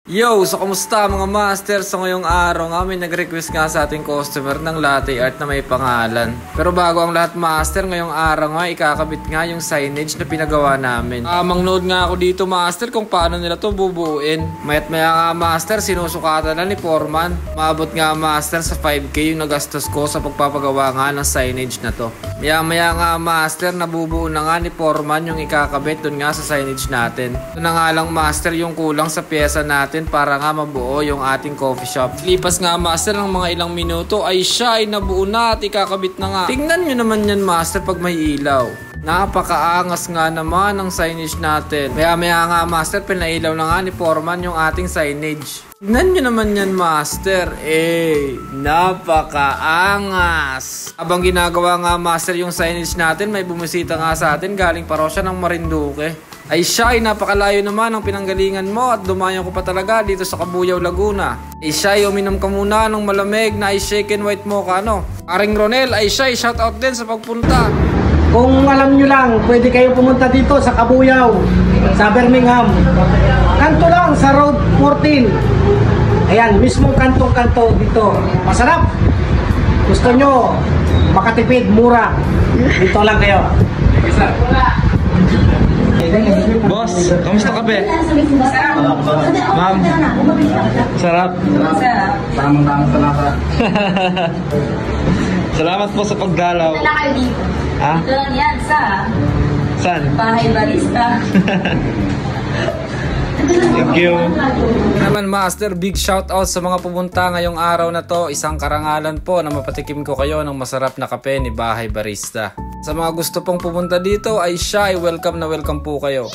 Yo! So, kamusta mga master? So, ngayong araw nga may nag-request nga sa ating customer ng latte art na may pangalan. Pero bago ang lahat master, ngayong araw nga ikakabit nga yung signage na pinagawa namin. Mangnood nga ako dito master kung paano nila to bubuuin. Mayat maya nga master, sinusukatan na ni Foreman. Maabot nga master sa 5K yung nagastos ko sa pagpapagawa nga ng signage na to. Maya maya nga master, nabubuo na nga ni Foreman yung ikakabit dun nga sa signage natin. Ito na nga lang master yung kulang sa pyesa natin para nga mabuo yung ating coffee shop. Lipas nga master ng mga ilang minuto ay siya ay nabuo na at ikakabit na nga. Tingnan nyo naman yan master pag may ilaw. Napakaangas nga naman ang signage natin. Maya nga master, pinailaw na nga ni Foreman yung ating signage. Tingnan nyo naman yan master. Napakaangas. Habang ginagawa nga master yung signage natin, may bumisita nga sa atin galing parosya ng Marinduque. Ay siya ay napakalayo naman ang pinanggalingan mo at dumayo ko pa talaga dito sa Cabuyao, Laguna. Ay siya ay uminom ka muna ng malamig na ice shaken white mocha no. Aring Ronel ay siya ay shoutout din sa pagpunta. Kung alam nyo lang, pwede kayo pumunta dito sa Cabuyao, sa Birmingham. Kanto lang sa Road 14. Ayan, mismong kantong-kanto dito. Masarap. Gusto nyo makatipid, mura. Dito lang kayo. Boss, kamusta ka be? Ma'am, sarap. Tamang-tamang talaga. Salamat po sa pagdalaw. Dito na kayo dito. Ah? Dito lang yan sa Saan? Bahay Barista. Thank you. Naman master, big shout out sa mga pumunta ngayong araw na to. Isang karangalan po na mapatikim ko kayo ng masarap na kape ni Bahay Barista. Sa mga gusto pong pumunta dito ay siya ay welcome na welcome po kayo.